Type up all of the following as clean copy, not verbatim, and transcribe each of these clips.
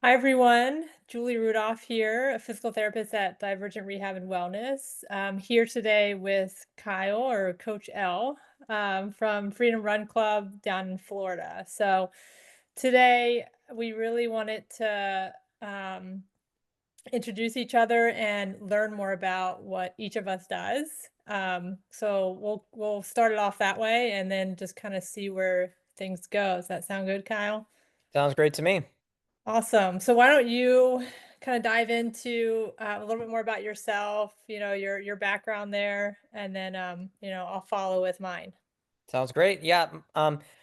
Hi everyone, Julie Rudolph here, a physical therapist at Divergent Rehab and Wellness. I'm here today with Kyle or Coach L from Freedom Run Club down in Florida. So today we really wanted to introduce each other and learn more about what each of us does. So we'll start it off that way and then just kind of see where things go. Does that sound good, Kyle? Sounds great to me. Awesome. So why don't you kind of dive into a little bit more about yourself, your background there, and then I'll follow with mine. Sounds great. Yeah.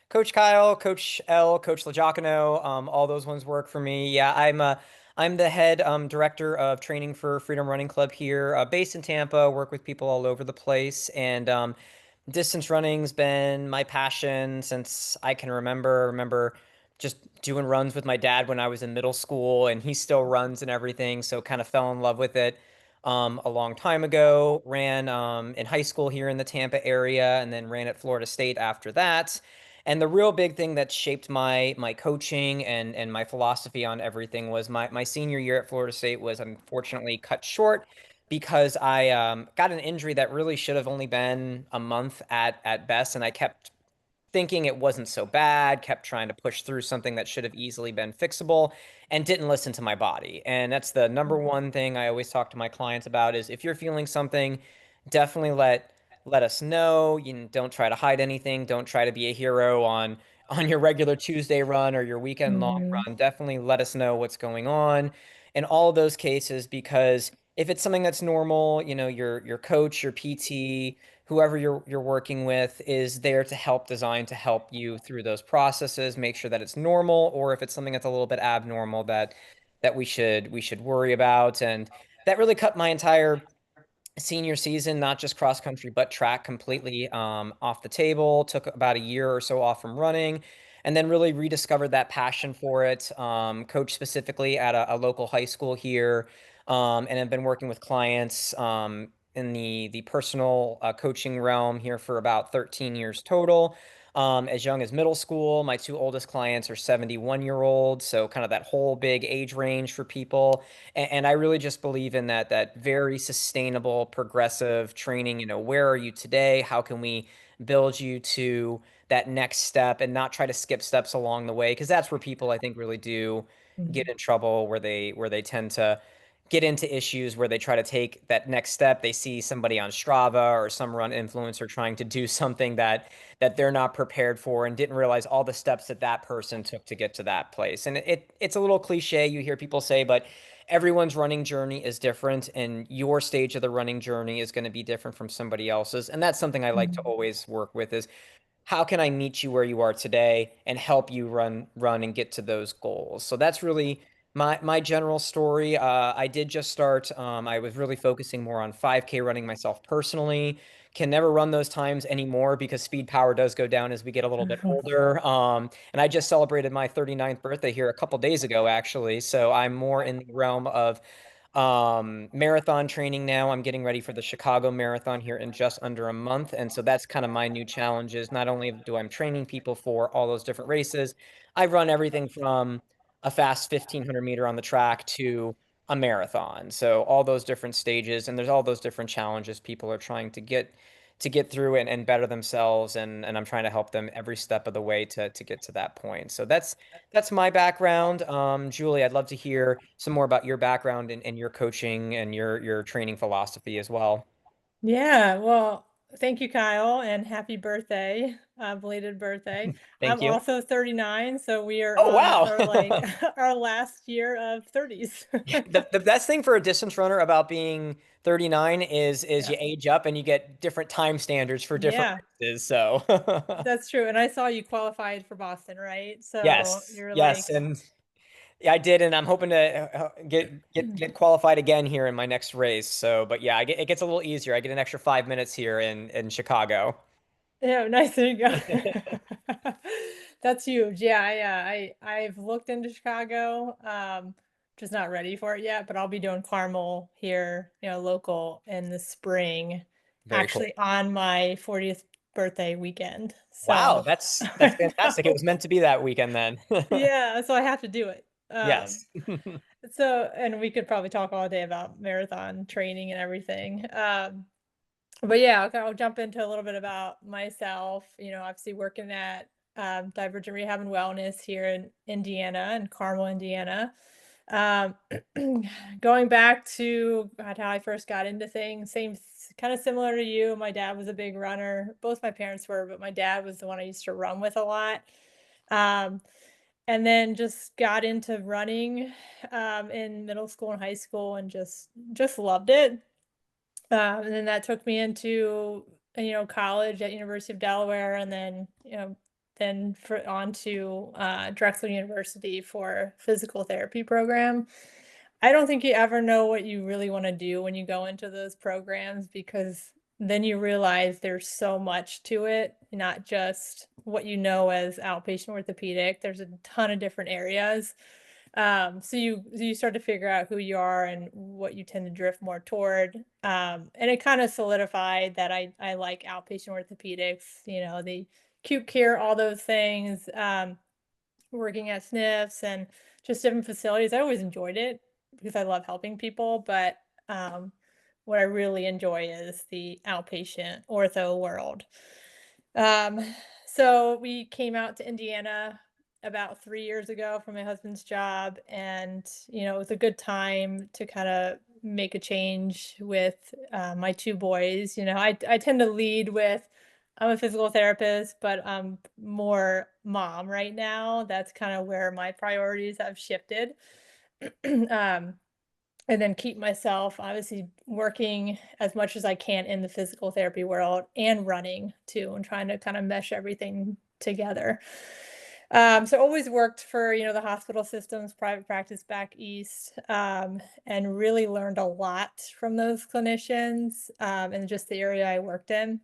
Coach Kyle, Coach L, Coach LaGiacono, all those ones work for me. Yeah, I'm the head director of training for Freedom Running Club here, based in Tampa. Work with people all over the place, and distance running's been my passion since I can remember. Remember just doing runs with my dad when I was in middle school, and he still runs and everything. So kind of fell in love with it a long time ago. Ran in high school here in the Tampa area, and then ran at Florida State after that. And the real big thing that shaped my coaching and my philosophy on everything was my senior year at Florida State was unfortunately cut short because I got an injury that really should have only been a month at best, and I kept thinking it wasn't so bad, kept trying to push through something that should have easily been fixable, and didn't listen to my body. And that's the number Mhm. one thing I always talk to my clients about is if you're feeling something, definitely let us know. You don't try to hide anything. Don't try to be a hero on your regular Tuesday run or your weekend long Mhm. run. Definitely let us know what's going on in all of those cases because if it's something that's normal, your coach, your PT, whoever you're working with is there to help design to help you through those processes, make sure that it's normal, or if it's something that's a little bit abnormal that we should worry about. And that really cut my entire senior season, not just cross country, but track completely off the table. Took about a year or so off from running, and then really rediscovered that passion for it. Coach specifically at a local high school here, and have been working with clients in the personal coaching realm here for about 13 years total. As young as middle school, my two oldest clients are 71-year-olds, so kind of that whole big age range for people. And I really just believe in that very sustainable, progressive training. Where are you today? How can we build you to that next step and not try to skip steps along the way? Because that's where people I think really do get Mhm. in trouble, where they tend to get into issues where they try to take that next step. They see somebody on Strava or some run influencer trying to do something that they're not prepared for and didn't realize all the steps that person took to get to that place. And it's a little cliche you hear people say, but everyone's running journey is different and your stage of the running journey is going to be different from somebody else's. And that's something I like to Mhm. always work with is how can I meet you where you are today and help you run and get to those goals? So that's really my general story. I did just start. I was really focusing more on 5K running myself personally. Can never run those times anymore because speed power does go down as we get a little bit older. And I just celebrated my 39th birthday here a couple days ago, actually. So I'm more in the realm of marathon training now. I'm getting ready for the Chicago Marathon here in just under a month. And so that's kind of my new challenge is not only do I'm training people for all those different races, I run everything from a fast 1500-meter on the track to a marathon. So all those different stages and there's all those different challenges people are trying to get through and better themselves and I'm trying to help them every step of the way to get to that point. So that's my background. Julie, I'd love to hear some more about your background and your coaching and your training philosophy as well. Yeah, well, thank you, Kyle, and happy birthday, belated birthday. I'm Thank you. also 39, so we are Oh, on wow. our our last year of 30s. The best thing for a distance runner about being 39 is Yeah. you age up and you get different time standards for different Yeah, races. So, that's true. And I saw you qualified for Boston, right? So yes, you're yes, like, and yeah, I did, and I'm hoping to get qualified again here in my next race. So, but yeah, it gets a little easier. I get an extra 5 minutes here in Chicago. yeah, nice. There you go. That's huge. Yeah, I've looked into Chicago. Just not ready for it yet, but I'll be doing Carmel here, local in the spring, Very cool. actually on my 40th birthday weekend. Wow, So that's I fantastic. It know. was meant to be that weekend then. Yeah, so I have to do it. Um, Yes. so and we could probably talk all day about marathon training and everything. But yeah, I'll jump into a little bit about myself. Obviously working at Divergent Rehab and Wellness here in Indiana, in Carmel, Indiana. Um, Going back to how I first got into things, same kind of similar to you. My dad was a big runner. Both my parents were, but my dad was the one I used to run with a lot. Um, and then just got into running in middle school and high school, and just loved it. And then that took me into, college at University of Delaware, and then, then for on to Drexel University for physical therapy program. I don't think you ever know what you really want to do when you go into those programs, because then you realize there's so much to it, not just what you know as outpatient orthopedic. There's a ton of different areas. So you start to figure out who you are and what you tend to drift more toward. And it kind of solidified that I like outpatient orthopedics, the acute care, all those things. Working at SNFs and just different facilities. I always enjoyed it because I love helping people, but um, what I really enjoy is the outpatient ortho world. Um, so we came out to Indiana about 3 years ago for my husband's job, and it was a good time to kind of make a change with my two boys. I tend to lead with, I'm a physical therapist, but I'm more mom right now. That's kind of where my priorities have shifted. um, and then keep myself obviously working as much as I can in the physical therapy world and running too, and trying to kind of mesh everything together. So always worked for, the hospital systems, private practice back east, and really learned a lot from those clinicians, and just the area I worked in.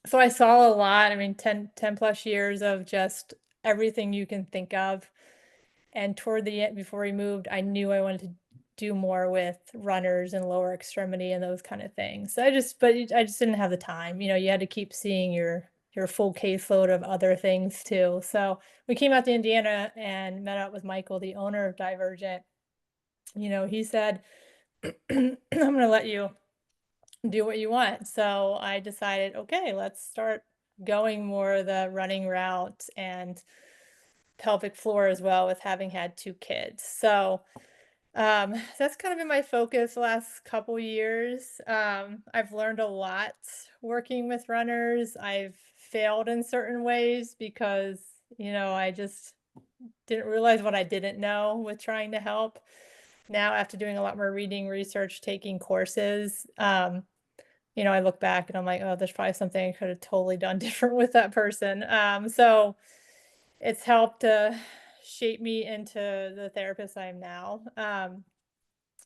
So I saw a lot. I mean, 10 plus years of just everything you can think of. And toward the end, before we moved, I knew I wanted to do more with runners and lower extremity and those kind of things. But I just didn't have the time. You had to keep seeing your full caseload of other things too. So we came out to Indiana and met up with Michael, the owner of Divergent. He said, I'm going to let you do what you want. So I decided, okay, let's start going more the running route and pelvic floor as well, with having had two kids. So that's kind of been my focus the last couple years. I've learned a lot working with runners. I've failed in certain ways because, I just didn't realize what I didn't know with trying to help. Now, after doing a lot more reading, research, taking courses, I look back and I'm like, oh, there's probably something I could have totally done different with that person. So it's helped to shape me into the therapist I am now.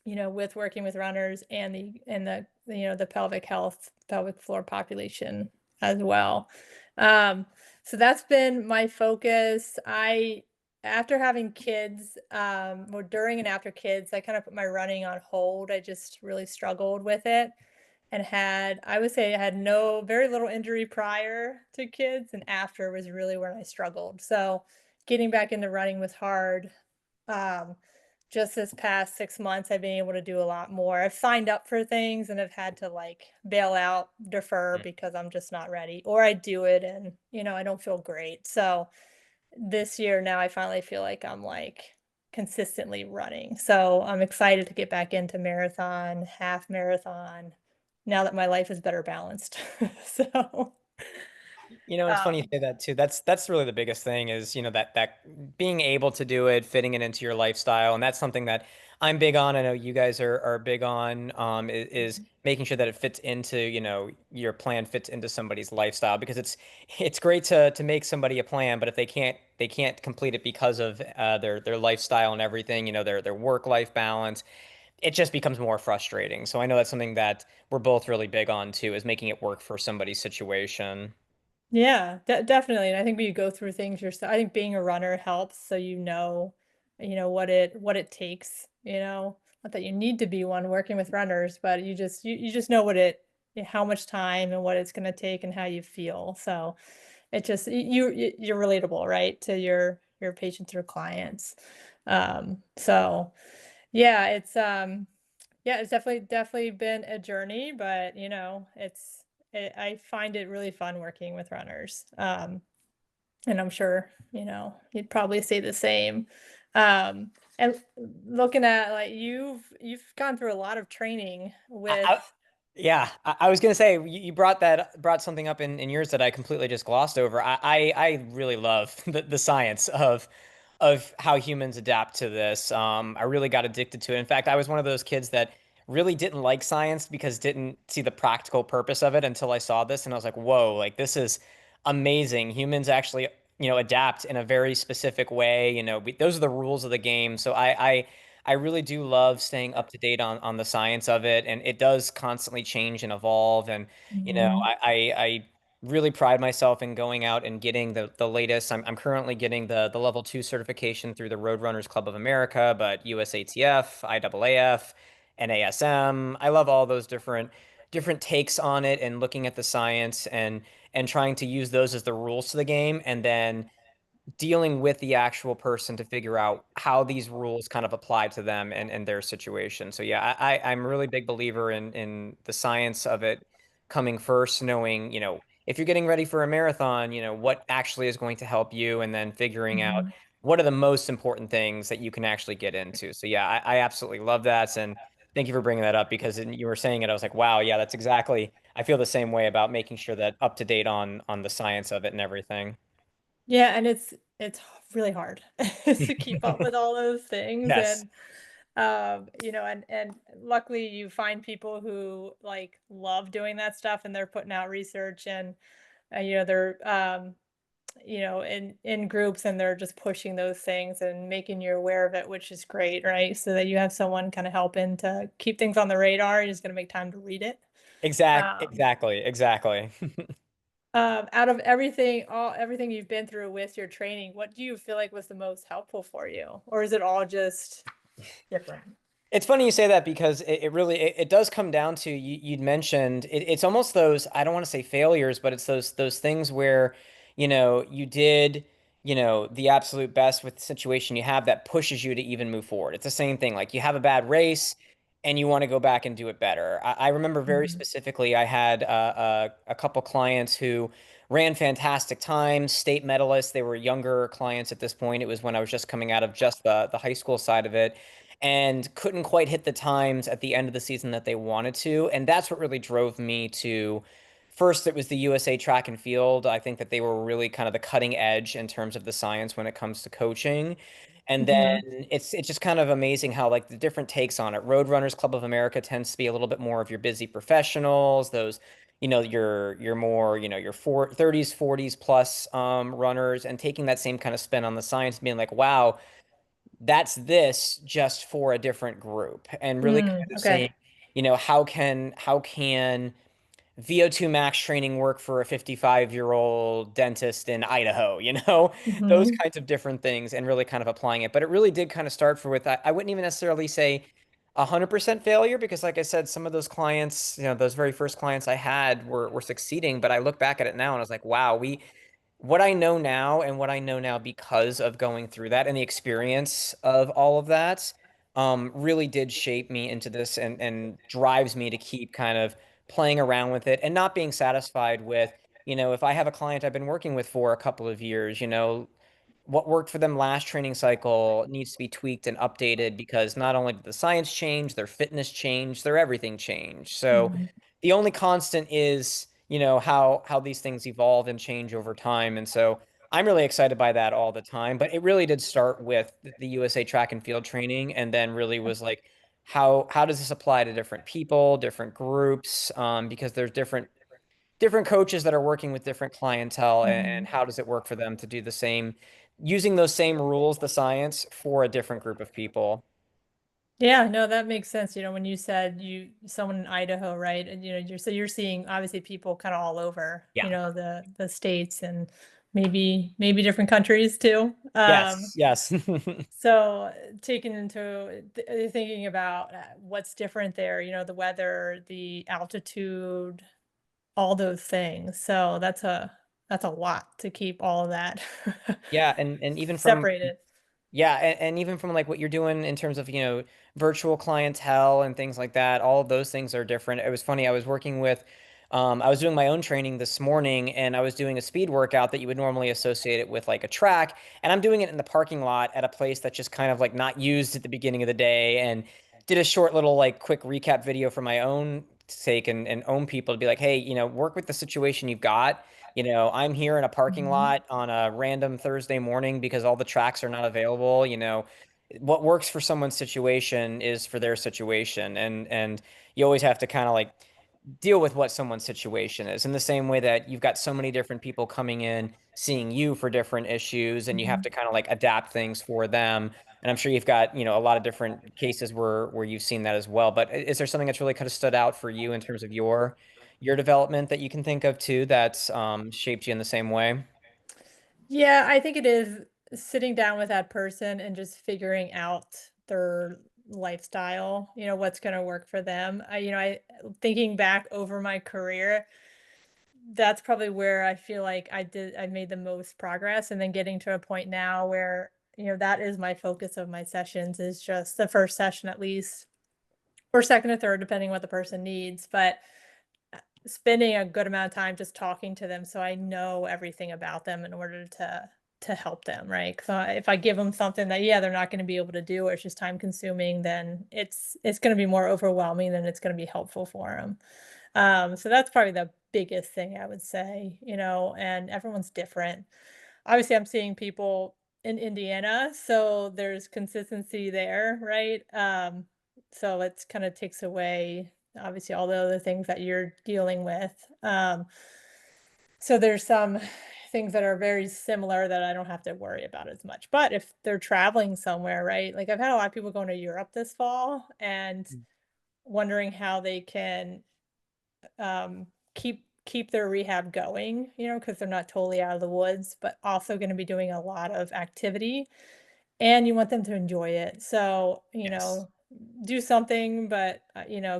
With working with runners and the pelvic health, pelvic floor population as well. Um, so that's been my focus. After having kids, or during and after kids, I kind of put my running on hold. I just really struggled with it, and I would say I had very little injury prior to kids, and after was really where I struggled. So getting back into running was hard. Um, just this past 6 months, I've been able to do a lot more. I've signed up for things and have had to like bail out, defer because I'm just not ready, or I do it and, I don't feel great. So this year now I finally feel like I'm like consistently running. So I'm excited to get back into marathon, half marathon, now that my life is better balanced. So, It's funny you um, say that too. That's really the biggest thing is, that being able to do it, fitting it into your lifestyle. And that's something that I'm big on. I know you guys are big on, is making sure that it fits into, your plan fits into somebody's lifestyle, because it's great to make somebody a plan, but if they can't complete it because of their lifestyle and everything, their work-life balance, it just becomes more frustrating. So I know that's something that we're both really big on too, is making it work for somebody's situation. Yeah, definitely. And I think when you go through things yourself, I think being a runner helps, so what it takes, Not that you need to be one working with runners, but you just know how much time and what it's going to take and how you feel. So it just you're relatable, right, to your patients or clients. So yeah, yeah, it's definitely been a journey, but I find it really fun working with runners. And I'm sure, you'd probably say the same. And looking at like you've gone through a lot of training I, with I yeah, I was gonna say you brought something up in yours that I completely just glossed over. I really love the science of how humans adapt to this. I really got addicted to it. In fact, I was one of those kids that really didn't like science because didn't see the practical purpose of it until I saw this, and I was like, whoa, like this is amazing. Humans actually, adapt in a very specific way. Those are the rules of the game. So I really do love staying up to date on the science of it, and it does constantly change and evolve. And Mhm. I really pride myself in going out and getting the latest. I'm currently getting the level 2 certification through the Road Runners Club of America, but USATF, IAAF, NASM. I love all those different takes on it and looking at the science and trying to use those as the rules to the game, and then dealing with the actual person to figure out how these rules kind of apply to them and their situation. So yeah, I'm a really big believer in the science of it coming first, knowing, if you're getting ready for a marathon, what actually is going to help you, and then figuring out Mhm. what are the most important things that you can actually get into. So yeah, I absolutely love that. And thank you for bringing that up because you were saying it, I was like, wow, yeah, that's exactly, I feel the same way about making sure that up to date on the science of it and everything. Yeah, and it's really hard to keep up with all those things. Yes. And and luckily you find people who like love doing that stuff, and they're putting out research, and they're in groups, and they're just pushing those things and making you aware of it, which is great, right? So that you have someone kind of helping to keep things on the radar. You're just going to make time to read it. um Exactly. out of everything you've been through with your training, what do you feel like was the most helpful for you, or is it all just different? It's funny you say that because it really it does come down to you'd mentioned it's almost those, I don't want to say failures, but it's those things where you did the absolute best with the situation you have that pushes you to even move forward. It's the same thing, like you have a bad race and you want to go back and do it better. I remember very Mhm. specifically I had a couple clients who ran fantastic times, state medalists. They were younger clients at this point. It was when I was just coming out of just the high school side of it, and couldn't quite hit the times at the end of the season that they wanted to. And that's what really drove me to, first, it was the USA track and field. I think that they were really kind of the cutting edge in terms of the science when it comes to coaching. And then Mhm. it's just kind of amazing how like the different takes on it. Roadrunners Club of America tends to be a little bit more of your busy professionals, those your more your 30s 40s plus runners, and taking that same kind of spin on the science, being like, wow, that's this just for a different group, and really kind of Okay. saying, how can VO2 max training work for a 55-year-old dentist in Idaho, those Mhm. kinds of different things, and really kind of applying it. But it really did kind of start for with, I wouldn't even necessarily say 100% failure, because like I said, some of those clients, those very first clients I had were succeeding, but I look back at it now and I was like, wow, what I know now, and what I know now because of going through that and the experience of all of that, really did shape me into this, and drives me to keep kind of playing around with it and not being satisfied with, if I have a client I've been working with for a couple of years, what worked for them last training cycle needs to be tweaked and updated, because not only did the science change, their fitness change, their everything change. So Mhm. the only constant is, how these things evolve and change over time. And so I'm really excited by that all the time. But it really did start with the USA track and field training, and then really was like, how does this apply to different people, different groups? Because there's different coaches that are working with different clientele, and Mhm. how does it work for them to do the same, using those same rules, the science, for a different group of people. Yeah, no, that makes sense. When you said someone in Idaho, right? And you're seeing obviously people kind of all over, Yeah. the states, and maybe different countries too. Yes, yes. So taking thinking about what's different there, the weather, the altitude, all those things. So that's a lot to keep all of that Yeah, and even from separated. Yeah, and even from like what you're doing in terms of, virtual clientele and things like that, all of those things are different. It was funny, I was doing my own training this morning and I was doing a speed workout that you would normally associate it with like a track. And I'm doing it in the parking lot at a place that's just kind of like not used at the beginning of the day and did a short little like quick recap video for my own sake and own people to be like, hey, work with the situation you've got. I'm here in a parking Mhm. lot on a random Thursday morning because all the tracks are not available. What works for someone's situation is for their situation. And you always have to kind of like deal with what someone's situation is in the same way that you've got so many different people coming in seeing you for different issues and you have Mhm. to kind of like adapt things for them. And I'm sure you've got, a lot of different cases where you've seen that as well. But is there something that's really kind of stood out for you in terms of your development that you can think of too that's shaped you in the same way? Yeah, I think it is sitting down with that person and just figuring out their lifestyle, what's gonna work for them. I thinking back over my career, that's probably where I feel like I made the most progress, and then getting to a point now where, that is my focus of my sessions is just the first session at least, or second or third, depending what the person needs, but spending a good amount of time just talking to them so I know everything about them in order to help them, right? 'Cause if I give them something that, yeah, they're not gonna be able to do, or it's just time consuming, then it's gonna be more overwhelming than it's gonna be helpful for them. So that's probably the biggest thing I would say, and everyone's different. Obviously, I'm seeing people in Indiana, so there's consistency there, right? So it's kind of takes away obviously all the other things that you're dealing with. So there's some things that are very similar that I don't have to worry about as much. But if they're traveling somewhere, right? Like I've had a lot of people going to Europe this fall and wondering how they can keep their rehab going, because they're not totally out of the woods, but also going to be doing a lot of activity, and you want them to enjoy it. So, Yes. do something, but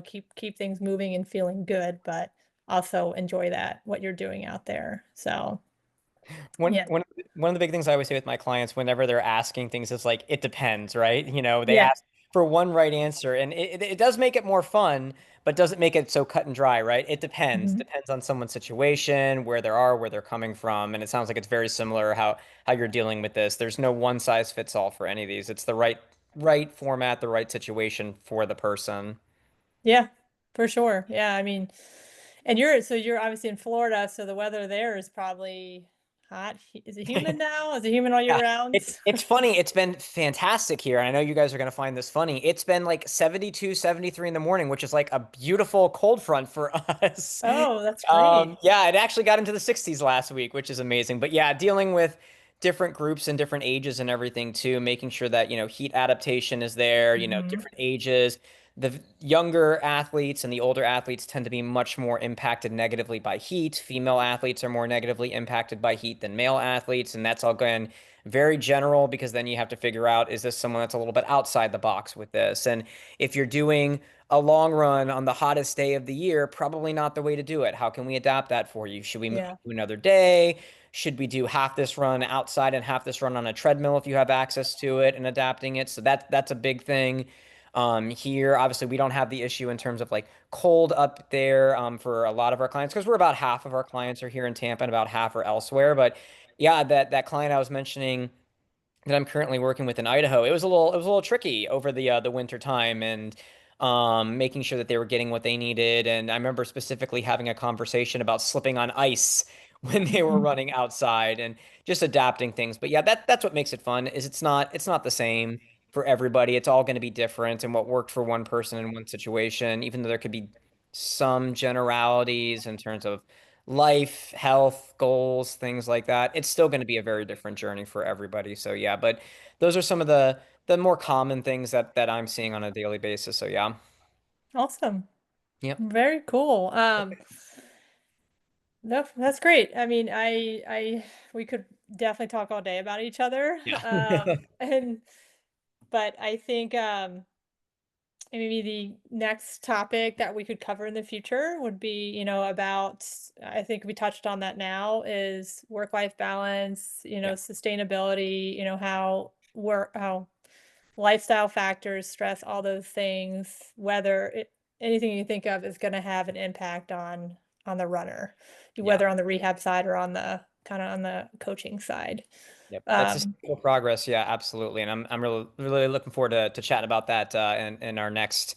keep things moving and feeling good, but also enjoy that what you're doing out there. So, One, yeah, one, one of the big things I always say with my clients whenever they're asking things is like, it depends, right? They yeah, ask for one right answer and it does make it more fun, but doesn't make it so cut and dry, right? It depends. mhm, Depends on someone's situation, where they're coming from. And it sounds like it's very similar how you're dealing with this. There's no one size fits all for any of these. It's the right format, the right situation for the person. yeah, for sure. Yeah, I mean, and you're obviously in Florida, so the weather there is probably hot. Is it humid now? Is it humid all year Yeah, round? it's funny. It's been fantastic here. And I know you guys are going to find this funny. It's been like 72, 73 in the morning, which is like a beautiful cold front for us. Oh, that's great. Yeah, it actually got into the 60s last week, which is amazing. But yeah, dealing with different groups and different ages and everything too, making sure that, heat adaptation is there, Mhm. different ages. The younger athletes and the older athletes tend to be much more impacted negatively by heat. Female athletes are more negatively impacted by heat than male athletes. And that's all going very general because then you have to figure out, is this someone that's a little bit outside the box with this? And if you're doing a long run on the hottest day of the year, probably not the way to do it. How can we adapt that for you? Should we move Yeah. to another day? Should we do half this run outside and half this run on a treadmill if you have access to it and adapting it? So that's a big thing. Here, obviously, we don't have the issue in terms of like cold up there for a lot of our clients because we're about half of our clients are here in Tampa and about half are elsewhere. But yeah, that client I was mentioning that I'm currently working with in Idaho, it was a little tricky over the winter time and making sure that they were getting what they needed. And I remember specifically having a conversation about slipping on ice when they were Mhm. running outside and just adapting things. But yeah, that's what makes it fun is it's not the same for everybody. It's all going to be different and what worked for one person in one situation, even though there could be some generalities in terms of life, health, goals, things like that. It's still going to be a very different journey for everybody. So yeah, but those are some of the more common things that I'm seeing on a daily basis. So yeah. Awesome. Yep. Very cool. No, that's great. I mean, we could definitely talk all day about each other. Yeah. And but I think maybe the next topic that we could cover in the future would be, about, I think we touched on that now, is work-life balance, Yeah. sustainability, how how lifestyle factors, stress, all those things, anything you think of is gonna have an impact on the runner, Yeah. whether on the rehab side or on the kinda on the coaching side. Yep. That's Um, sustainable progress. Yeah, absolutely. And I'm really looking forward to chatting about that in our next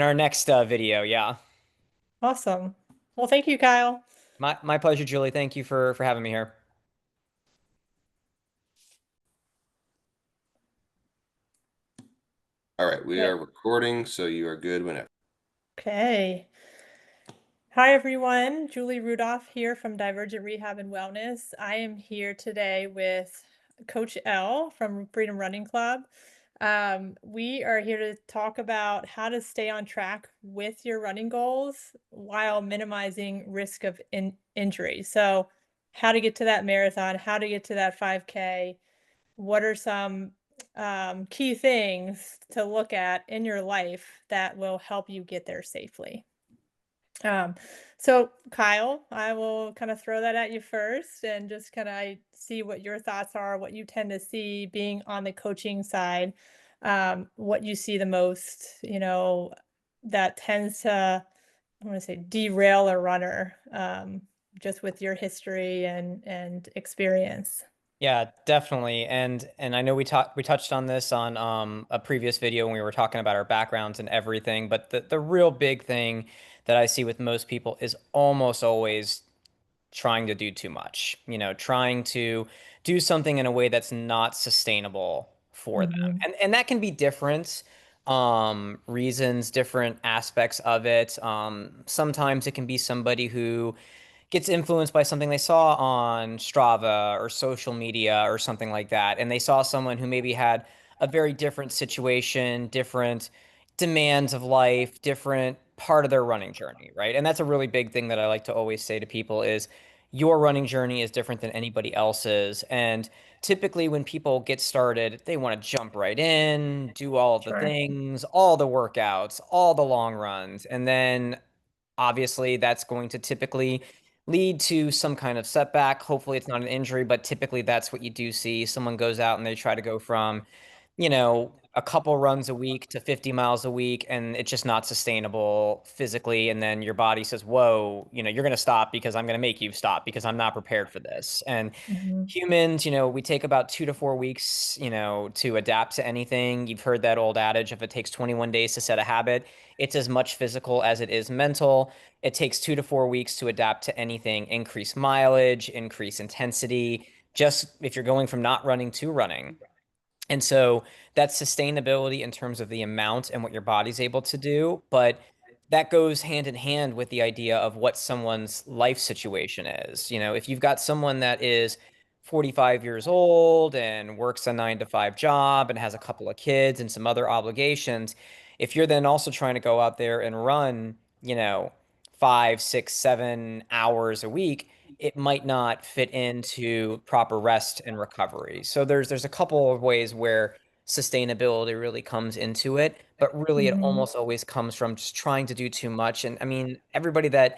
video. Yeah. awesome. Well, thank you, Kyle. My pleasure, Julie. Thank you for having me here. All right, we Okay. are recording, so you are good whenever. Okay. Hi, everyone. Julie Rudolph here from Divergent Rehab and Wellness. I am here today with Coach L from Freedom Running Club. We are here to talk about how to stay on track with your running goals while minimizing risk of injury. So, how to get to that marathon, how to get to that 5K. What are some key things to look at in your life that will help you get there safely? Um, so Kyle, I will kind of throw that at you first and just kind of see what your thoughts are, what you tend to see being on the coaching side, what you see the most, that tends to, I want to say, derail a runner, just with your history and experience. Yeah, definitely. And I know we touched on this on a previous video when we were talking about our backgrounds and everything, but the real big thing that I see with most people is almost always trying to do too much, trying to do something in a way that's not sustainable for them. Hmm. And that can be different reasons, different aspects of it. Sometimes it can be somebody who gets influenced by something they saw on Strava or social media or something like that. And they saw someone who maybe had a very different situation, different demands of life, different part of their running journey, right? And that's a really big thing that I like to always say to people is your running journey is different than anybody else's. And typically when people get started, they want to jump right in, do all the Sure. things, all the workouts, all the long runs, and then obviously that's going to typically lead to some kind of setback. Hopefully it's not an injury, but typically that's what you do see. Someone goes out and they try to go from, a couple runs a week to 50 miles a week, and it's just not sustainable physically. And then your body says, whoa, you're going to stop because I'm going to make you stop because I'm not prepared for this. And Hmm. humans, we take about 2 to 4 weeks, to adapt to anything. You've heard that old adage, if it takes 21 days to set a habit, it's as much physical as it is mental. It takes 2 to 4 weeks to adapt to anything, increase mileage, increase intensity, just if you're going from not running to running. And so that's sustainability in terms of the amount and what your body's able to do. But that goes hand in hand with the idea of what someone's life situation is. If you've got someone that is 45 years old and works a 9 to 5 job and has a couple of kids and some other obligations, if you're then also trying to go out there and run, 5, 6, 7 hours a week, it might not fit into proper rest and recovery. So there's a couple of ways where sustainability really comes into it, but really it Hmm. almost always comes from just trying to do too much. And I mean, everybody that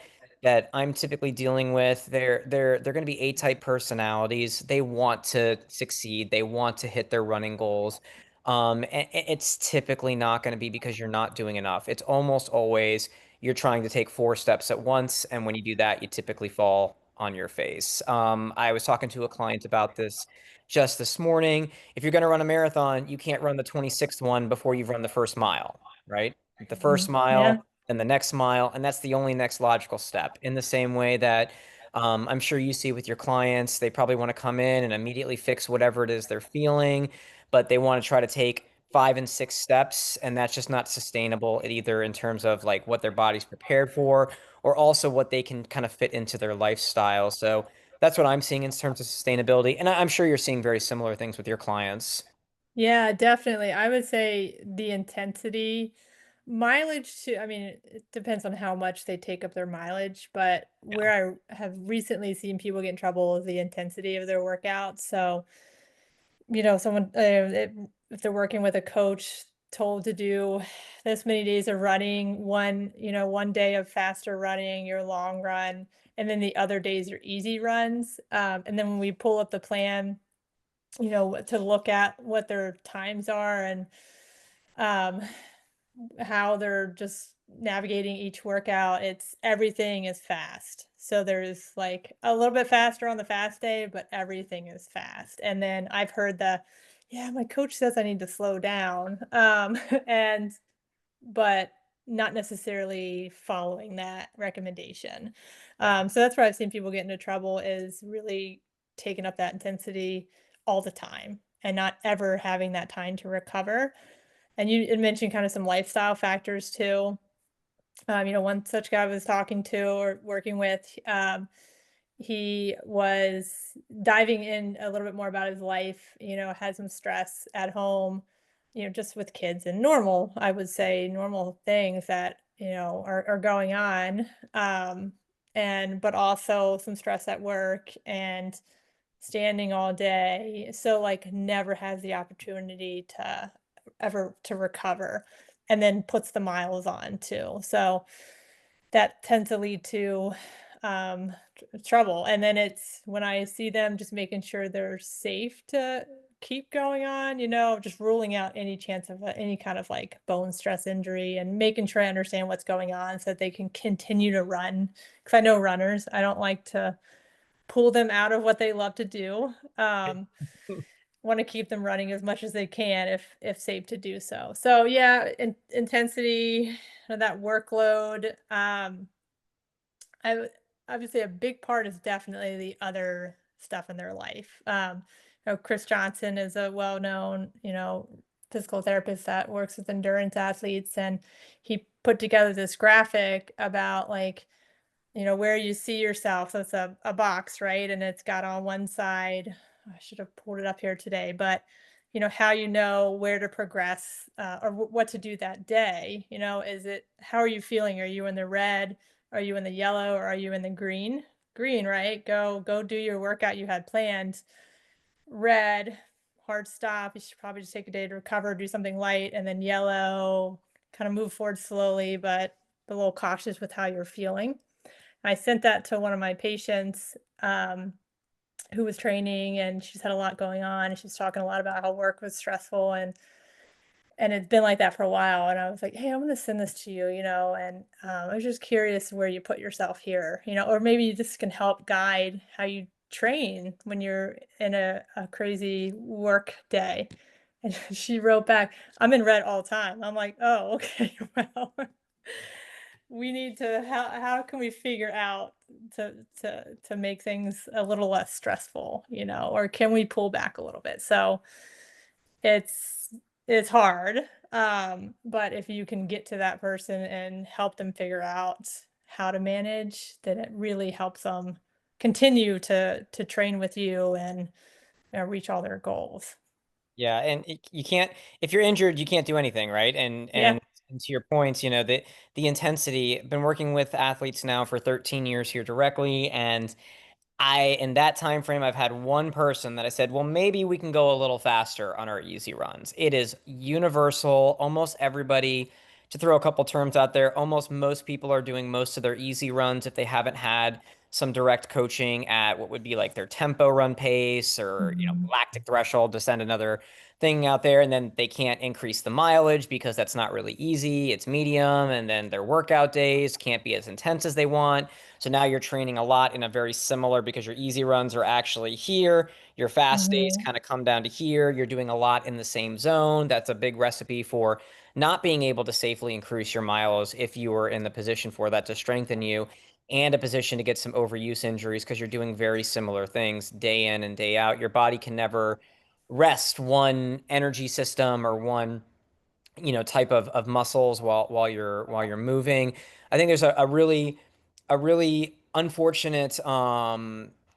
I'm typically dealing with, they're going to be A-type personalities. They want to succeed. They want to hit their running goals. And it's typically not going to be because you're not doing enough. It's almost always you're trying to take 4 steps at once, and when you do that, you typically fall on your face. I was talking to a client about this just this morning. If you're going to run a marathon, you can't run the 26th one before you've run the first mile, right? The Hmm. first Yeah. mile, then the next mile, and that's the only next logical step. In the same way that I'm sure you see with your clients, they probably want to come in and immediately fix whatever it is they're feeling, but they want to try to take 5 and 6 steps, and that's just not sustainable either in terms of like what their body's prepared for or also what they can kind of fit into their lifestyle. So that's what I'm seeing in terms of sustainability. And I'm sure you're seeing very similar things with your clients. Yeah, definitely. I would say the intensity, mileage too. I mean, it depends on how much they take up their mileage, but Yeah. where I have recently seen people get in trouble is the intensity of their workouts. So, someone, if they're working with a coach, told to do this many days of running, one day of faster running, your long run, and then the other days your easy runs. And then when we pull up the plan, to look at what their times are and um, how they're just navigating each workout. It's everything is fast. So there's like a little bit faster on the fast day, but everything is fast. And then I've heard yeah, my coach says I need to slow down. And but not necessarily following that recommendation. So that's where I've seen people get into trouble is really taking up that intensity all the time and not ever having that time to recover. And you had mentioned kind of some lifestyle factors too. One such guy I was talking to or working with, he was diving in a little bit more about his life, had some stress at home, just with kids and normal, I would say normal things that, are going on. But also some stress at work and standing all day. So like never has the opportunity to ever to recover and then puts the miles on too. So that tends to lead to trouble. And then it's when I see them just making sure they're safe to keep going on, just ruling out any chance of any kind of like bone stress injury and making sure I understand what's going on so that they can continue to run. Because I know runners, I don't like to pull them out of what they love to do. Want to keep them running as much as they can if safe to do so. So yeah, intensity, that workload. Obviously a big part is definitely the other stuff in their life. Chris Johnson is a well-known, physical therapist that works with endurance athletes, and he put together this graphic about like where you see yourself. So it's a box, right? And it's got on one side, I should have pulled it up here today, but how where to progress or what to do that day. How are you feeling? Are you in the red? Are you in the yellow? Or are you in the green? Green, right? Go do your workout you had planned. Red, hard stop. You should probably just take a day to recover, do something light. And then yellow, kind of move forward slowly, but a little cautious with how you're feeling. I sent that to one of my patients, who was training, and she's had a lot going on, and she's talking a lot about how work was stressful, and it's been like that for a while, and I was like, "Hey, I'm gonna send this to you," and, I was just curious where you put yourself here, or maybe you just can help guide how you train when you're in a crazy work day. And she wrote back, "I'm in red all the time." I'm like, "Oh, okay, well." We need to how can we figure out to make things a little less stressful, or can we pull back a little bit? So it's it's hard. But if you can get to that person and help them figure out how to manage, then it really helps them continue to train with you and reach all their goals. Yeah, and you can't if you're injured, you can't do anything, right? And Yeah. and to your points, the intensity. Been working with athletes now for 13 years here directly, and in that time frame, I've had one person that I said, well, maybe we can go a little faster on our easy runs. It is universal. Almost everybody, to throw a couple terms out there, almost most people are doing most of their easy runs if they haven't had some direct coaching at what would be like their tempo run pace or, Mhm. lactic threshold to send another thing out there. And then they can't increase the mileage because that's not really easy. It's medium. And then their workout days can't be as intense as they want. So now you're training a lot in a very similar because your easy runs are actually here. Your fast days Mhm. kind of come down to here. You're doing a lot in the same zone. That's a big recipe for not being able to safely increase your miles if you are in the position for that to strengthen you and a position to get some overuse injuries because you're doing very similar things day in and day out. Your body can never rest one energy system or one type of muscles while you're moving. I think there's a really unfortunate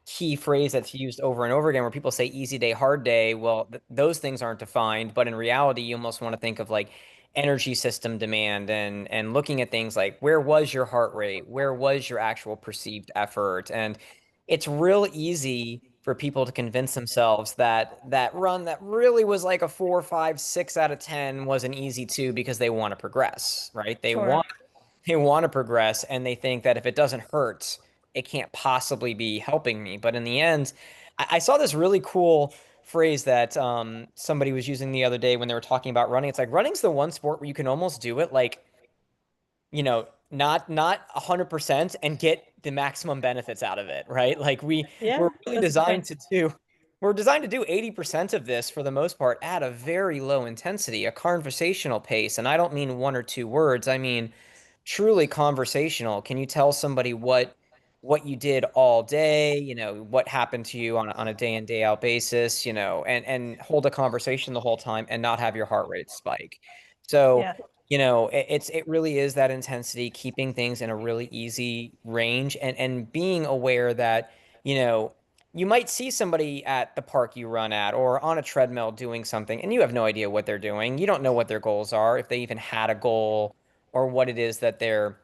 key phrase that's used over and over again where people say easy day, hard day. Well, those things aren't defined, but in reality, you almost want to think of like energy system demand and looking at things like where was your heart rate, where was your actual perceived effort, and it's real easy for people to convince themselves that that run that really was like a 4, 5, 6 out of 10 was an easy two because they want to progress, right? They Sure. want they want to progress and they think that if it doesn't hurt, it can't possibly be helping me. But in the end, I saw this really cool phrase that somebody was using the other day when they were talking about running. It's like running's the one sport where you can almost do it like, not 100% and get the maximum benefits out of it, right? Like we're Yeah, really that's a good point. we're designed to do 80% of this for the most part at a very low intensity, a conversational pace. And I don't mean one or two words. I mean truly conversational. Can you tell somebody what you did all day, what happened to you on a day in, day out basis, and hold a conversation the whole time and not have your heart rate spike. So, Yeah. it really is that intensity, keeping things in a really easy range and being aware that, you might see somebody at the park you run at or on a treadmill doing something and you have no idea what they're doing. You don't know what their goals are, if they even had a goal or what it is that they're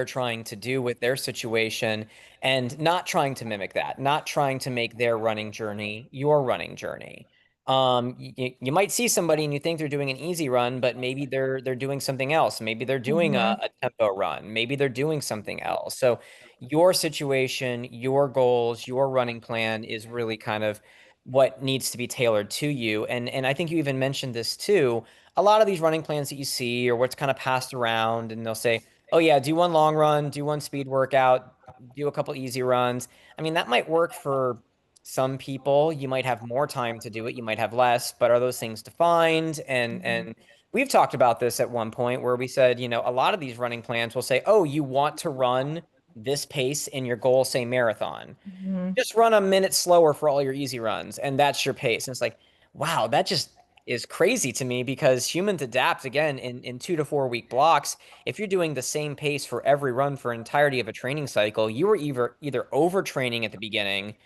trying to do with their situation, and not trying to mimic that, not trying to make their running journey your running journey. You might see somebody and you think they're doing an easy run, but maybe they're doing something else. Maybe they're doing Hmm. a tempo run. Maybe they're doing something else. So your situation, your goals, your running plan is really kind of what needs to be tailored to you. And I think you even mentioned this too. A lot of these running plans that you see or what's kind of passed around, and they'll say, oh yeah, do one long run, do one speed workout, do a couple easy runs. I mean, that might work for some people. You might have more time to do it, you might have less, but are those things defined? And we've talked about this at one point where we said, a lot of these running plans will say, "Oh, you want to run this pace in your goal, say marathon. Hmm. Just run a minute slower for all your easy runs, and that's your pace." And it's like, wow, that just is crazy to me because humans adapt again in 2 to 4 week blocks. If you're doing the same pace for every run for entirety of a training cycle, you were either overtraining at the beginning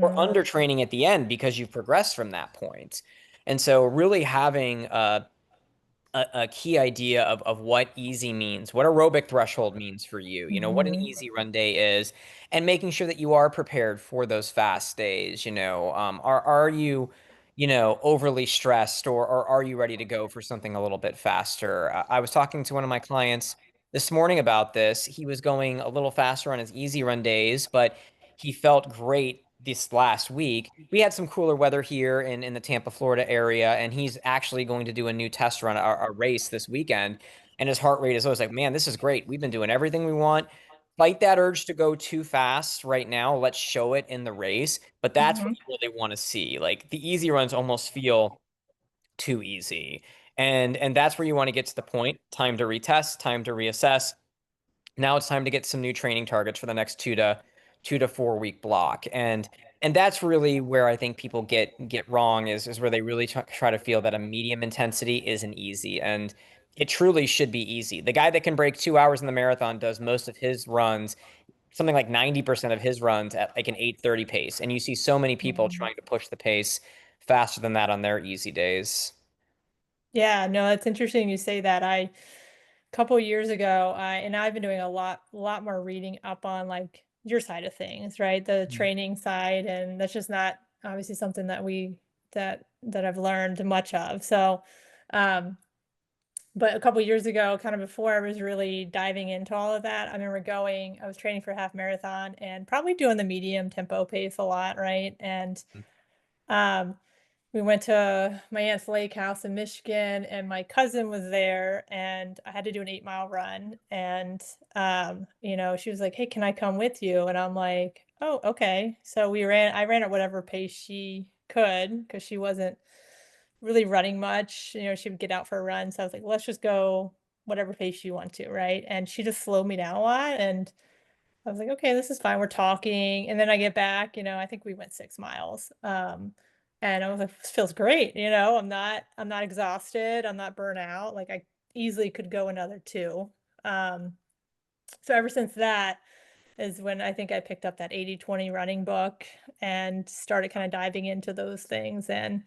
or Hmm. undertraining at the end because you've progressed from that point. And so really having a key idea of what easy means, what aerobic threshold means for you, what an Hmm. easy run day is, and making sure that you are prepared for those fast days. Are you, overly stressed, or are you ready to go for something a little bit faster? I was talking to one of my clients this morning about this. He was going a little faster on his easy run days, but he felt great this last week. We had some cooler weather here in the Tampa, Florida area, and he's actually going to do a new test run, a race this weekend. And his heart rate is always like, man, this is great. We've been doing everything we want. Fight that urge to go too fast right now. Let's show it in the race. But that's what Hmm. you really want to see. Like the easy runs almost feel too easy. And that's where you want to get to the point. Time to retest, time to reassess. Now it's time to get some new training targets for the next 2 to 4 week block. And that's really where I think people get wrong, is where they really try to feel that a medium intensity isn't easy. And it truly should be easy. The guy that can break 2 hours in the marathon does most of his runs, something like 90% of his runs at like an 8:30 pace. And you see so many people trying to push the pace faster than that on their easy days. Yeah, no, it's interesting you say that. Couple years ago, and I've been doing a lot more reading up on like your side of things, right? The Mhm. training side, and that's just not obviously something that I've learned much of. So, um, but a couple years ago, kind of before I was really diving into all of that, I was training for a half marathon and probably doing the medium tempo pace a lot, right? And um, we went to my aunt's lake house in Michigan, and my cousin was there, and I had to do an 8-mile run. And she was like, "Hey, can I come with you?" And I'm like, "Oh, okay." So I ran at whatever pace she could because she wasn't really running much. She would get out for a run. So I was like, "Let's just go whatever pace you want to, right?" And she just slowed me down a lot. And I was like, "Okay, this is fine." We're talking, and then I get back, I think we went 6 miles, and I was like, "This feels great," I'm not exhausted, I'm not burnt out, like, I easily could go another 2. Um, so ever since that is when I think I picked up that 80/20 running book and started kinda diving into those things, and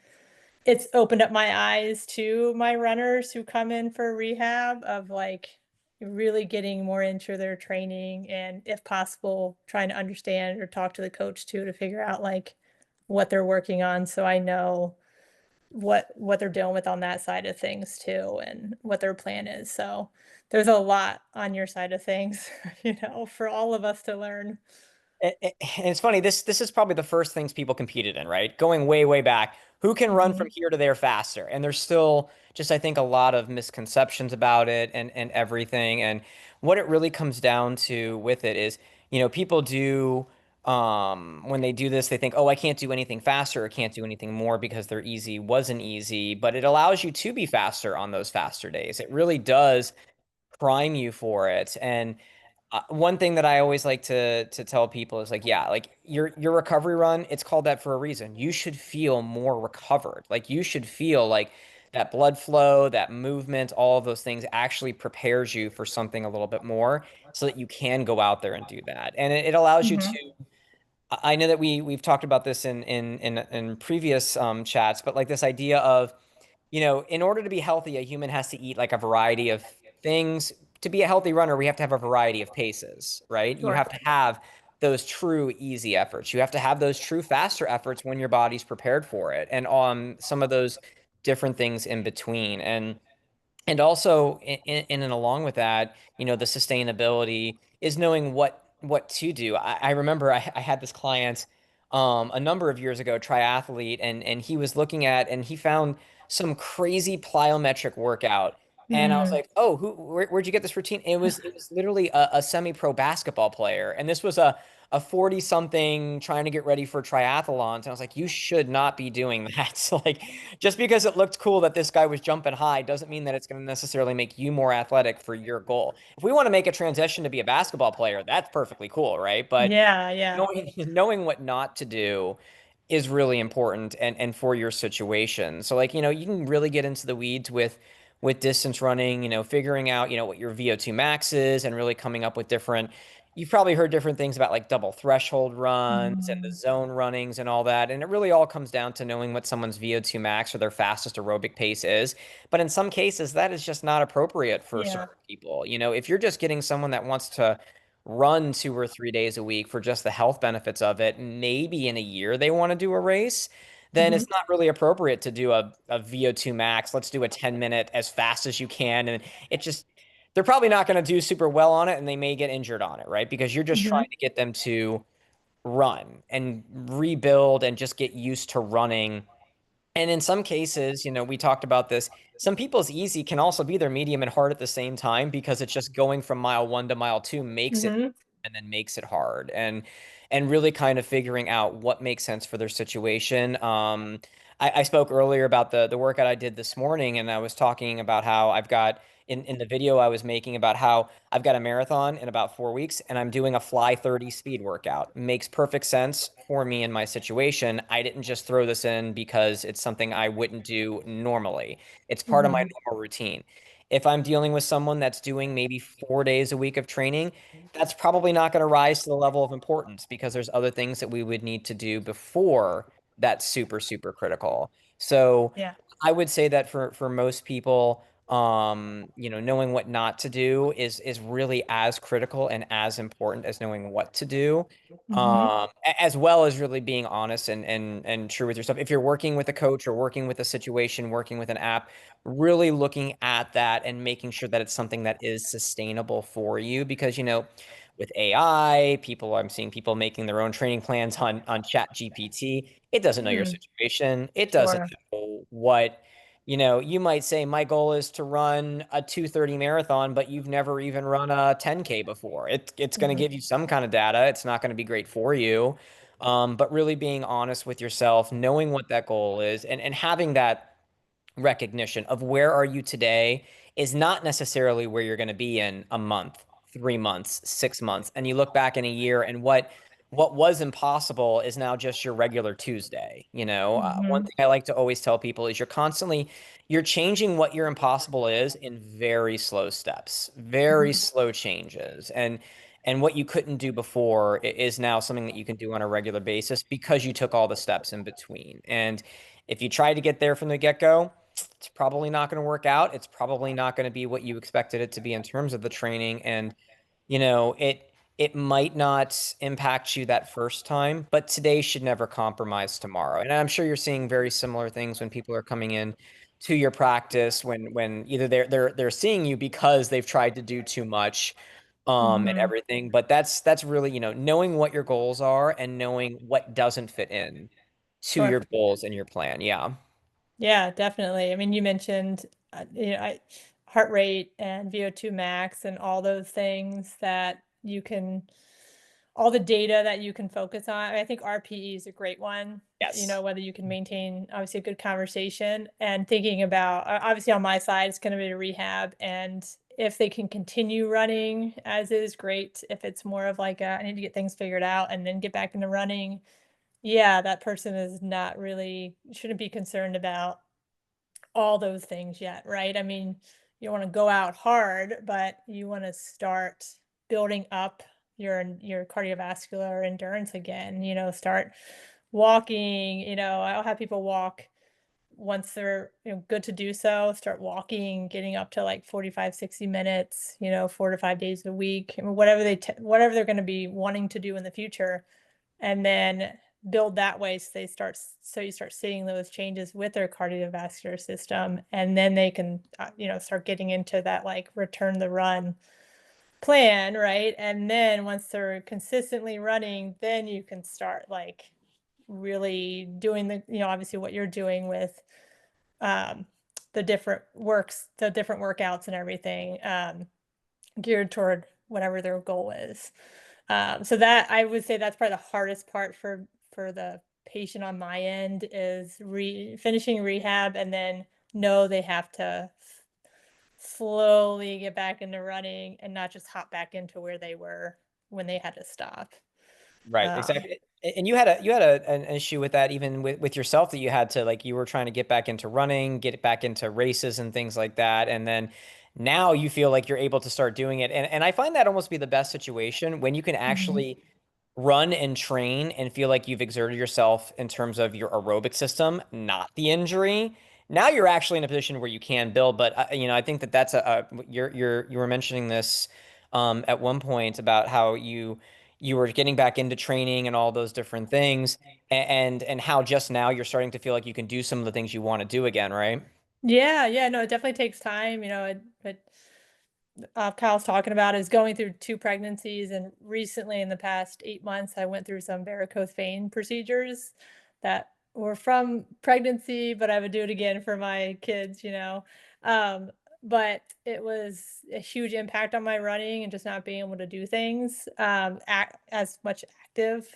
it's opened up my eyes to my runners who come in for rehab of, like, really getting more into their training and, if possible, trying to understand or talk to the coach too to figure out, like, what they're working on so I know what they're dealing with on that side of things too and what their plan is. So, there's a lot on your side of things, for all of us to learn. And it's funny, this is probably the first things people competed in, right? Going way, way back. Who can run from Mhm. here to there faster? And there's still just, I think, a lot of misconceptions about it and everything. And what it really comes down to with it is, people do when they do this, they think, oh, I can't do anything faster or can't do anything more because their easy wasn't easy, but it allows you to be faster on those faster days. It really does prime you for it. And one thing that I always like to tell people is like, yeah, like your recovery run, it's called that for a reason. You should feel more recovered. Like you should feel like that blood flow, that movement, all of those things actually prepares you for something a little bit more so that you can go out there and do that. And it allows you to, Mhm. I know that we've talked about this in previous chats, but like this idea of in order to be healthy, a human has to eat like a variety of things. To be a healthy runner, we have to have a variety of paces, right? You Sure. have to have those true easy efforts. You have to have those true faster efforts when your body's prepared for it, and some of those different things in between. And also in and along with that, the sustainability is knowing what to do. I remember I had this client a number of years ago, triathlete, and he was looking at and he found some crazy plyometric workout. And I was Mm. like, "Oh, where'd you get this routine?" It was literally a semi-pro basketball player, and this was a 40 something trying to get ready for triathlons. And I was like, you should not be doing that. So like just because it looked cool that this guy was jumping high doesn't mean that it's going to necessarily make you more athletic for your goal. If we want to make a transition to be a basketball player, that's perfectly cool, right? But Yeah, yeah. knowing what not to do is really important and for your situation. So like, you can really get into the weeds with distance running, figuring out, what your VO2 max is and really coming up with different you've probably heard different things about like double threshold runs and the Mhm. zone runnings and all that. And it really all comes down to knowing what someone's VO2 max or their fastest aerobic pace is. But in some cases, that is just not appropriate for Yeah. certain people. If you're just getting someone that wants to run 2 or 3 days a week for just the health benefits of it, maybe in a year they want to do a race, then Mhm. it's not really appropriate to do a VO2 max. Let's do a 10-minute as fast as you can. And it just, they're probably not going to do super well on it and they may get injured on it, right? Because you're just Mhm. trying to get them to run and rebuild and just get used to running. And in some cases, we talked about this. Some people's easy can also be their medium and hard at the same time because it's just going from mile one to mile two makes it Mhm. and then makes it hard. And really kind of figuring out what makes sense for their situation. I spoke earlier about the workout I did this morning, and I was talking about how I've got in the video I was making about how I've got a marathon in about 4 weeks and I'm doing a fly 30 speed workout. Makes perfect sense for me in my situation. I didn't just throw this in because it's something I wouldn't do normally. It's part of my Mhm. normal routine. If I'm dealing with someone that's doing maybe 4 days a week of training, that's probably not going to rise to the level of importance because there's other things that we would need to do before that's super, super critical. So Yeah. I would say that for most people, knowing what not to do is really as critical and as important as knowing what to do. Mhm. As well as really being honest and true with yourself. If you're working with a coach or working with a situation, working with an app, really looking at that and making sure that it's something that is sustainable for you because with AI, I'm seeing people making their own training plans on Chat GPT. It doesn't know your Mm. situation. It doesn't Sure. know what, you might say my goal is to run a 2:30 marathon, but you've never even run a 10K before. It's going to Mhm. give you some kind of data. It's not going to be great for you. But really being honest with yourself, knowing what that goal is and having that recognition of where are you today is not necessarily where you're going to be in a month, 3 months, 6 months. And you look back in a year and what was impossible is now just your regular Tuesday. One Mhm. thing I like to always tell people is you're changing what your impossible is in very slow steps, very Mhm. slow changes. And what you couldn't do before is now something that you can do on a regular basis because you took all the steps in between. And if you try to get there from the get-go, it's probably not going to work out. It's probably not going to be what you expected it to be in terms of the training. And, it might not impact you that first time, but today should never compromise tomorrow. And I'm sure you're seeing very similar things when people are coming in to your practice when either they're seeing you because they've tried to do too much and Mhm. everything. But that's really, knowing what your goals are and knowing what doesn't fit in to your Sure. goals and your plan. Yeah. Yeah, definitely. I mean, you mentioned, heart rate and VO2 max and all those things that you can, all the data that you can focus on. I think RPE is a great one. Yes. Whether you can maintain obviously a good conversation and thinking about, obviously on my side, it's going to be a rehab. And if they can continue running as is, great. If it's more of like, I need to get things figured out and then get back into running, yeah, that person is not really, shouldn't be concerned about all those things yet, right? I mean, you want to go out hard, but you want to start building up your cardiovascular endurance again, start walking, I'll have people walk once they're, good to do so, start walking, getting up to like 45, 60 minutes, 4 to 5 days a week, I mean, whatever they're going to be wanting to do in the future, and then build that way so you start seeing those changes with their cardiovascular system, and then they can start getting into that like return the run plan, right? And then once they're consistently running, then you can start like really doing obviously what you're doing with um the different workouts and everything, geared toward whatever their goal is. So that I would say that's probably the hardest part for the patient on my end is finishing rehab, and then know they have to slowly get back into running and not just hop back into where they were when they had to stop. Right, Um, exactly. And an issue with that, even with yourself, that you had to, like, you were trying to get back into running, get back into races and things like that. And then now you feel like you're able to start doing it. And I find that almost be the best situation when you can mhm. actually run and train and feel like you've exerted yourself in terms of your aerobic system, not the injury. Now you're actually in a position where you can build. But I think that that's you were mentioning this at one point about how you were getting back into training and all those different things, and how just now you're starting to feel like you can do some of the things you want to do again, right? Yeah, yeah, no, it definitely takes time, Kyle's talking about is going through 2 pregnancies, and recently in the past 8 months, I went through some varicose vein procedures that were from pregnancy, but I would do it again for my kids. Um, but it was a huge impact on my running and just not being able to do things, as much active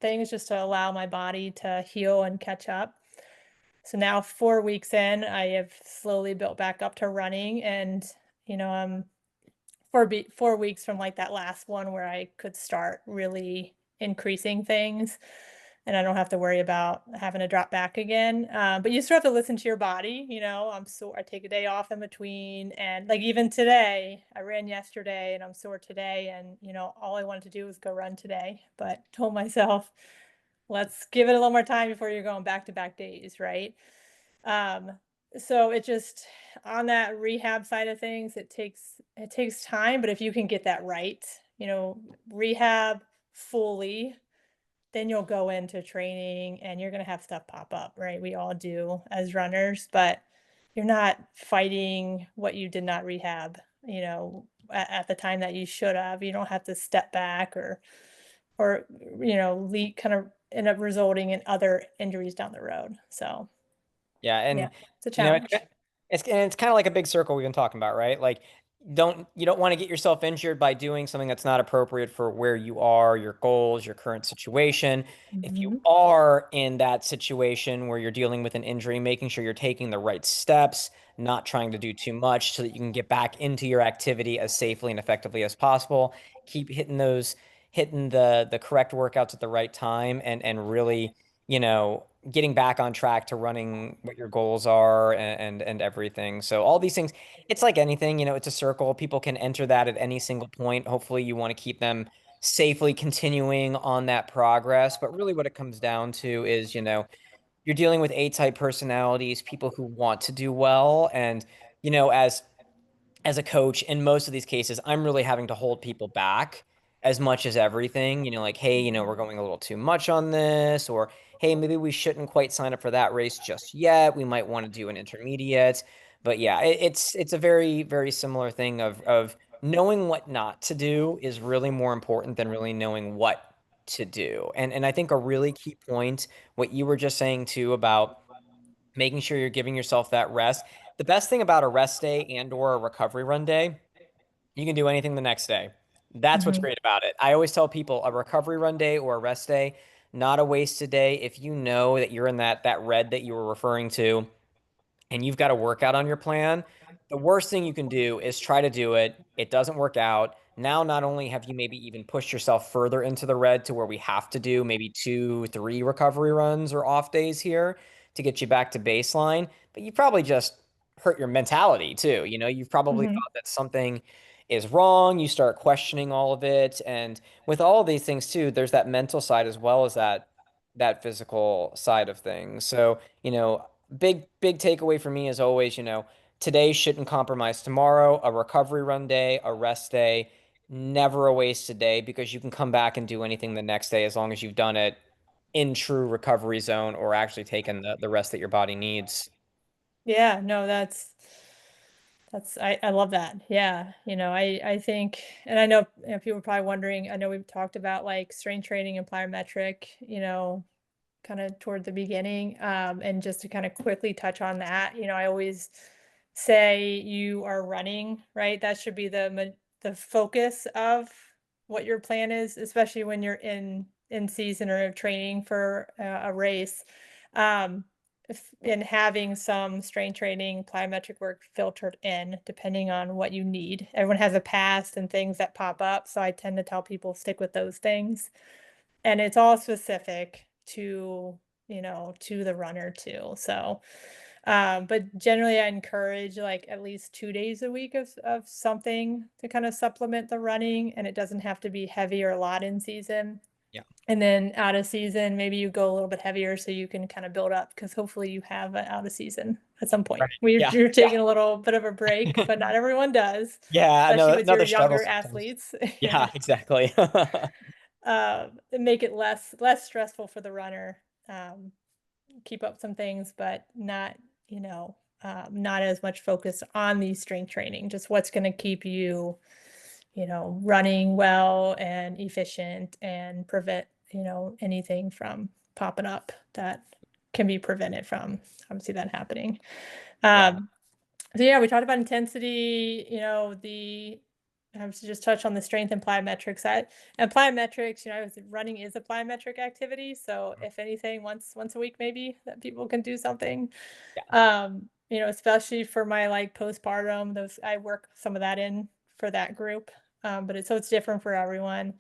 things, just to allow my body to heal and catch up. So now 4 weeks in, I have slowly built back up to running, and, I'm 4 weeks from like that last one where I could start really increasing things, and I don't have to worry about having to drop back again. But you still have to listen to your body. I take a day off in between, and like even today, I ran yesterday, and I'm sore today, and all I wanted to do was go run today, but told myself, let's give it a little more time before you're going back to back days, right? Um, so it just, on that rehab side of things, it takes time, but if you can get that right, you know, rehab fully, then you'll go into training and you're going to have stuff pop up, right? We all do as runners, but you're not fighting what you did not rehab, at the time that you should have. You don't have to step back or leak kind of end up resulting in other injuries down the road. So Yeah, yeah, and it's a you know, it's challenge. it's kind of like a big circle we've been talking about, right? Like, you don't want to get yourself injured by doing something that's not appropriate for where you are, your goals, your current situation. If you Mhm. are in that situation where you're dealing with an injury, making sure you're taking the right steps, not trying to do too much so that you can get back into your activity as safely and effectively as possible. Keep hitting the correct workouts at the right time, and really, getting back on track to running what your goals are, and everything. So all these things, it's like anything, it's a circle. People can enter that at any single point. Hopefully you want to keep them safely continuing on that progress. But really what it comes down to is, you're dealing with A-type personalities, people who want to do well. And, as a coach, in most of these cases, I'm really having to hold people back as much as everything, like, hey, we're going a little too much on this, or hey, maybe we shouldn't quite sign up for that race just yet. We might want to do an intermediate. But yeah, it's a very, very similar thing of knowing what not to do is really more important than really knowing what to do. And I think a really key point, what you were just saying too about making sure you're giving yourself that rest. The best thing about a rest day and or a recovery run day, you can do anything the next day. That's what's Hmm. great about it. I always tell people a recovery run day or a rest day, not a wasted day. If you know that you're in that red that you were referring to, and you've got a workout on your plan, the worst thing you can do is try to do it. It doesn't work out. Now, not only have you maybe even pushed yourself further into the red to where we have to do maybe 2, 3 recovery runs or off days here to get you back to baseline, but you probably just hurt your mentality too. You've probably Hmm. thought that something is wrong. You start questioning all of it. And with all of these things too, there's that mental side as well as that physical side of things. So, big takeaway for me is always, today shouldn't compromise tomorrow, a recovery run day, a rest day, never a wasted day because you can come back and do anything the next day as long as you've done it in true recovery zone or actually taken the rest that your body needs. Yeah, no, I love that. Yeah. I think, and I know, people are probably wondering, I know we've talked about like strength training and plyometric, kind of toward the beginning. And just to kind of quickly touch on that, I always say you are running, right? That should be the focus of what your plan is, especially when you're in season or training for a race. Um, and having some strength training, plyometric work filtered in, depending on what you need. Everyone has a past and things that pop up, so I tend to tell people stick with those things. And it's all specific to the runner too. So, but generally I encourage like at least 2 days a week of something to kind of supplement the running, and it doesn't have to be heavy or a lot in season. Yeah. And then out of season, maybe you go a little bit heavier so you can kind of build up, because hopefully you have an out of season at some point. Right. Yeah. You're Yeah. taking a little bit of a break, but not everyone does, Yeah. especially with your Another struggle younger sometimes. athletes. Yeah, exactly. And make it less stressful for the runner. Um, Keep up some things, but not as much focus on the strength training. Just what's going to keep you, running well and efficient and prevent anything from popping up that can be prevented from obviously that happening. Yeah. Um, so yeah, we talked about intensity, the I have to just touch on the strength and plyometrics side. And plyometrics, running is a plyometric activity. So if anything, once a week maybe that people can do something. Yeah. Especially for my like postpartum, those I work some of that in for that group. But it's different for everyone.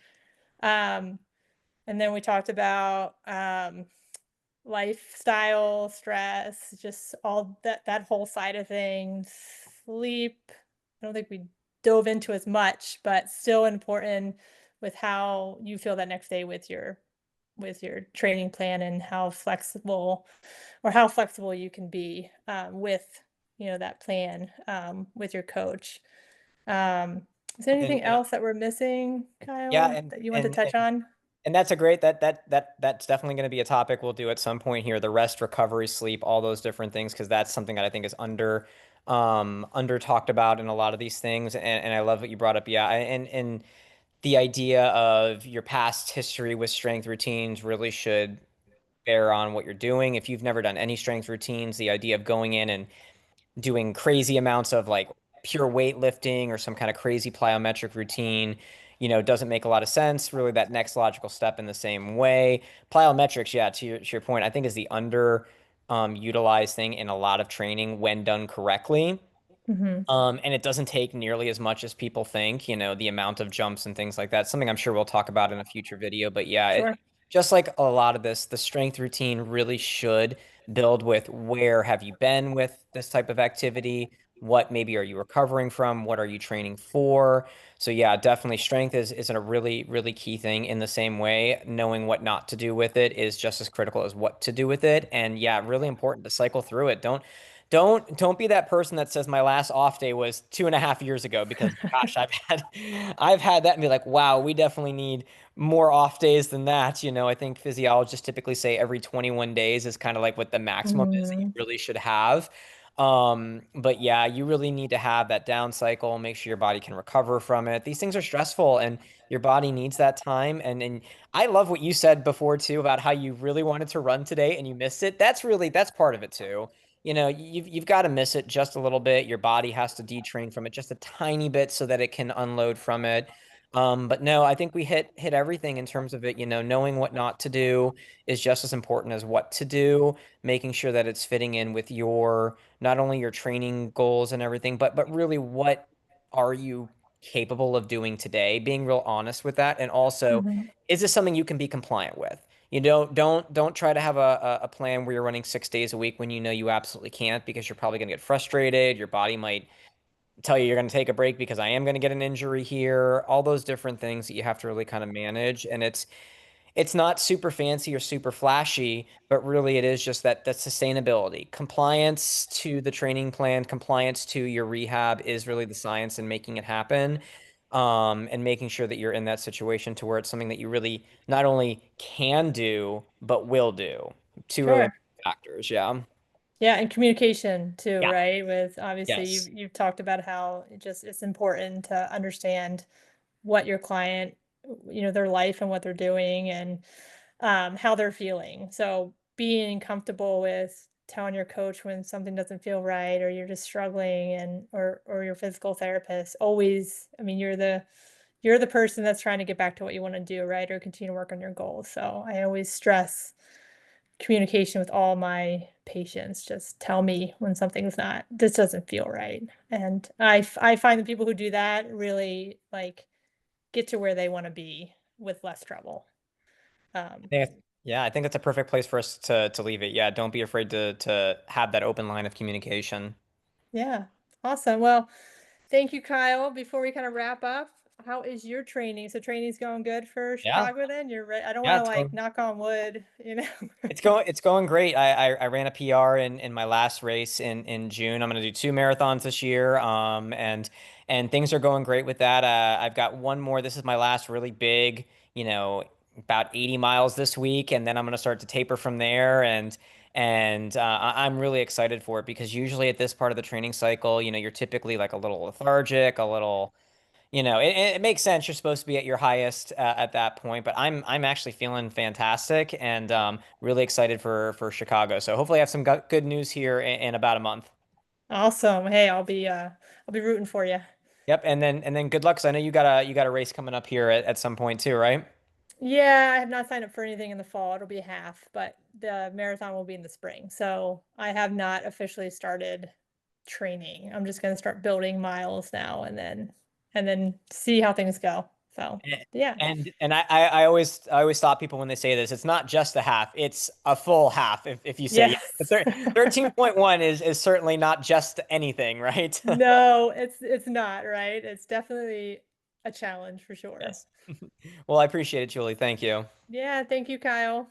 Um, and then we talked about lifestyle, stress, just all that whole side of things. Sleep, I don't think we dove into as much, but still important with how you feel that next day with your training plan, and how flexible you can be with that plan with your coach. Is there And, anything and else that we're missing, yeah, Kyle, and that you want to and touch and on? And that's a great that's definitely going to be a topic we'll do at some point here, the rest, recovery, sleep, all those different things, because that's something that I think is under talked about in a lot of these things. And I love what you brought up. Yeah. And the idea of your past history with strength routines really should bear on what you're doing. If you've never done any strength routines, the idea of going in and doing crazy amounts of like pure weightlifting or some kind of crazy plyometric routine, doesn't make a lot of sense. Really, that next logical step in the same way. Plyometrics, yeah, to your point, I think is the utilized thing in a lot of training when done correctly. Hmm. And it doesn't take nearly as much as people think, the amount of jumps and things like that. Something I'm sure we'll talk about in a future video. But yeah, Sure. just like a lot of this, the strength routine really should build with where have you been with this type of activity? What maybe are you recovering from? What are you training for? So yeah, definitely strength is a really, really key thing. In the same way, knowing what not to do with it is just as critical as what to do with it. And yeah, really important to cycle through it. Don't be that person that says my last off day was 2.5 years ago, because gosh, I've had that and be like, wow, we definitely need more off days than that. I think physiologists typically say every 21 days is kind of like what the maximum is that you Mm. really should have. But yeah, you really need to have that down cycle, make sure your body can recover from it. These things are stressful and your body needs that time. And I love what you said before too about how you really wanted to run today and you missed it. That's part of it too. You know, you've got to miss it just a little bit. Your body has to detrain from it just a tiny bit so that it can unload from it. But no, I think we hit everything in terms of it. You know, knowing what not to do is just as important as what to do, making sure that it's fitting in with your not only your training goals and everything, but really what are you capable of doing today? Being real honest with that, and also, Mhm. is this something you can be compliant with? You don't try to have a plan where you're running 6 days a week when you know you absolutely can't because you're probably going to get frustrated. Your body might tell you you're going to take a break because I am going to get an injury here. All those different things that you have to really kind of manage, and it's not super fancy or super flashy, but really it is just that sustainability. Compliance to the training plan, compliance to your rehab is really the science in making it happen. And making sure that you're in that situation to where it's something that you really not only can do, but will do. Two really Sure. important factors. Yeah. Yeah, and communication too, Yeah. right? With obviously Yes. you've talked about how it's important to understand what your client, their life and what they're doing and how they're feeling. So being comfortable with telling your coach when something doesn't feel right or you're just struggling and or your physical therapist always, I mean, you're the person that's trying to get back to what you want to do, right? Or continue to work on your goals. So I always stress communication with all my patients. Just tell me when something's not this doesn't feel right. And I find the people who do that really like get to where they want to be with less trouble. Um, Yeah, I think that's a perfect place for us to leave it. Yeah, don't be afraid to have that open line of communication. yeah, awesome. Well, thank you, Kyle. Before we kind of wrap up, how is your training? So training's going good for Yeah. Chicago then? You're right. I don't want Yeah, to it's like going knock on wood. it's going great. I ran a PR in my last race in June. I'm gonna do two marathons this year. And things are going great with that. I've got one more. This is my last really big, about 80 miles this week, and then I'm gonna start to taper from there. I'm really excited for it because usually at this part of the training cycle, you're typically like a little lethargic, a little it makes sense. You're supposed to be at your highest at that point, but I'm actually feeling fantastic and really excited for Chicago. So hopefully I have some good news here in about a month. Awesome. Hey, I'll be rooting for you. Yep, and then good luck, 'cause I know you got a race coming up here at some point too, right? Yeah, I have not signed up for anything in the fall. It'll be half, but the marathon will be in the spring. So I have not officially started training. I'm just going to start building miles now and then see how things go. So And yeah. and I always stop people when they say this. It's not just a half; it's a full half. If you say yeah, Yes. 13.1 is certainly not just anything, right? No, it's not, right? It's definitely a challenge for sure. Yes. Well, I appreciate it, Julie. Thank you. Yeah, thank you, Kyle.